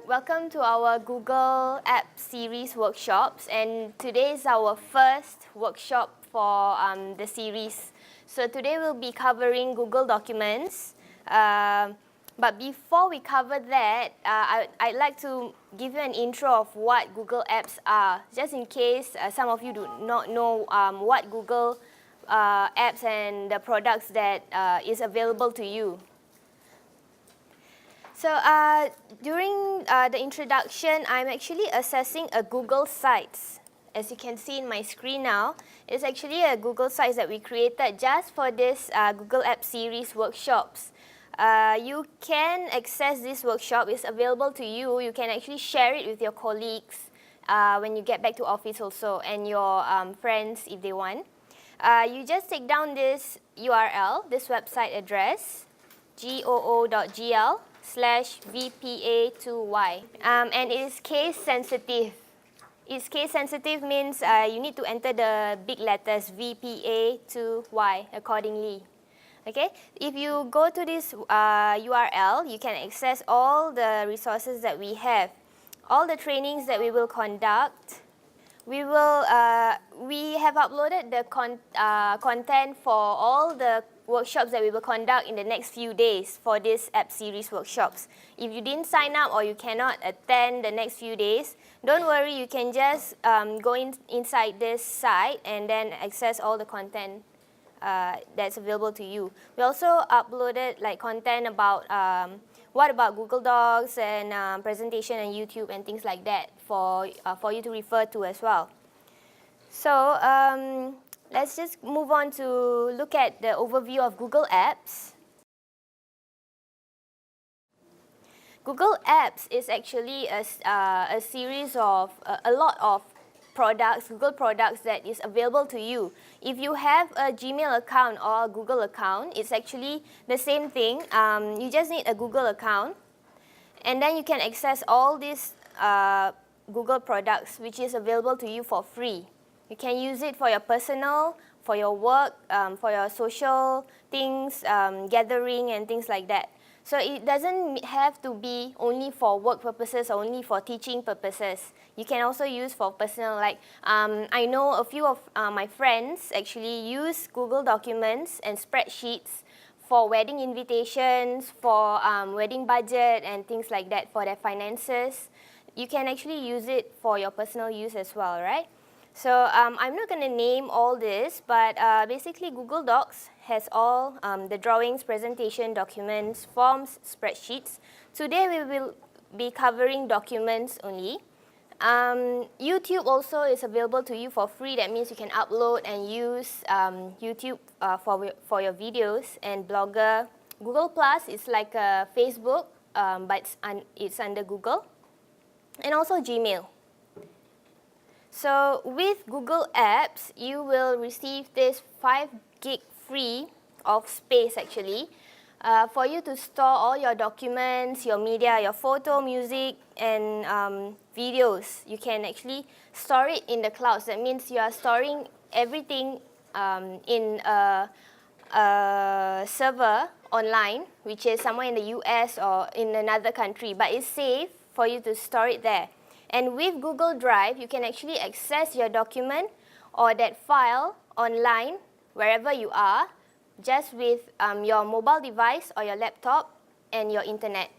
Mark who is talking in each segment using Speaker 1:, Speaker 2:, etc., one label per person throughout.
Speaker 1: Welcome to our Google App Series workshops, and today is our first workshop for the series. So today we'll be covering Google Documents, but before we cover that, I'd like to give you an intro of what Google Apps are, just in case some of you do not know what Google Apps and the products that is available to you. So during the introduction, I'm actually assessing a Google Sites. As you can see in my screen now, it's actually a Google Sites that we created just for this Google App Series workshops. You can access this workshop. It's available to you. You can actually share it with your colleagues when you get back to office also, and your friends if they want. You just take down this URL, this website address, goo.gl/VPA2Y. And it is case sensitive. It's case sensitive means you need to enter the big letters VPA2Y accordingly. Okay, if you go to this URL, you can access all the resources that we have, all the trainings that we will conduct. We have uploaded the content for all the workshops that we will conduct in the next few days for this app series workshops. If you didn't sign up or you cannot attend the next few days, don't worry, you can just go inside this site and then access all the content that's available to you. We also uploaded content about what about Google Docs and presentation and YouTube and things like that for you to refer to as well. So let's just move on to look at the overview of Google Apps. Google Apps is actually a series of a lot of products, Google products that is available to you. If you have a Gmail account or a Google account, it's actually the same thing. You just need a Google account, and then you can access all these Google products which is available to you for free. You can use it for your personal, for your work, for your social things, gathering and things like that. So it doesn't have to be only for work purposes or only for teaching purposes. You can also use for personal, I know a few of my friends actually use Google Documents and spreadsheets for wedding invitations, for wedding budget and things like that, for their finances. You can actually use it for your personal use as well, right? So I'm not going to name all this, but basically Google Docs has all the drawings, presentation, documents, forms, spreadsheets. Today we will be covering documents only. YouTube also is available to you for free. That means you can upload and use YouTube for your videos, and Blogger. Google Plus is like a Facebook, but it's under Google. And also Gmail. So with Google Apps, you will receive this 5 gig free of space actually for you to store all your documents, your media, your photo, music, and videos. You can actually store it in the clouds. That means you are storing everything in a server online, which is somewhere in the US or in another country, but it's safe for you to store it there. And with Google Drive, you can actually access your document or that file online wherever you are, just with your mobile device or your laptop and your internet.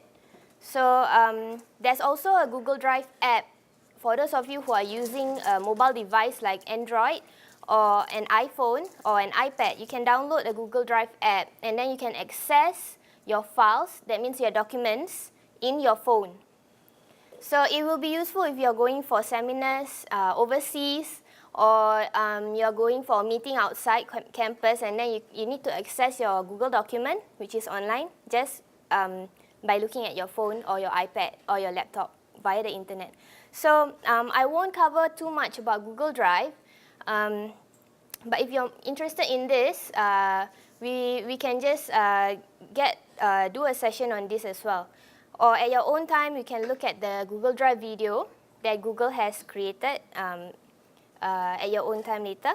Speaker 1: So there's also a Google Drive app. For those of you who are using a mobile device like Android or an iPhone or an iPad, you can download a Google Drive app, and then you can access your files, that means your documents, in your phone. So it will be useful if you're going for seminars overseas, or you're going for a meeting outside campus, and then you need to access your Google document, which is online, just by looking at your phone or your iPad or your laptop via the internet. So I won't cover too much about Google Drive, but if you're interested in this, we can just do a session on this as well. Or at your own time, you can look at the Google Drive video that Google has created at your own time later.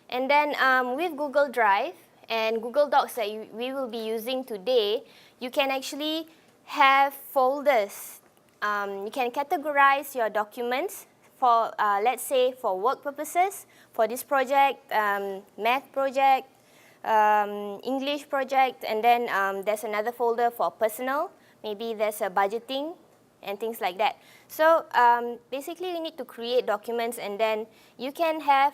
Speaker 1: And then with Google Drive and Google Docs that we will be using today, you can actually have folders. You can categorize your documents for, let's say, for work purposes, for this project, math project, English project, and then there's another folder for personal. Maybe there's a budgeting and things like that. So basically, you need to create documents, and then you can have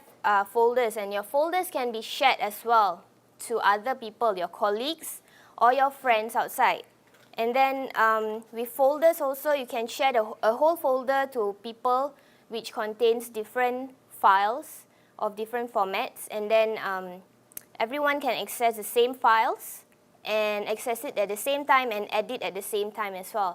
Speaker 1: folders, and your folders can be shared as well to other people, your colleagues or your friends outside. And then with folders also, you can share a whole folder to people which contains different files of different formats, and then everyone can access the same files and access it at the same time and edit at the same time as well.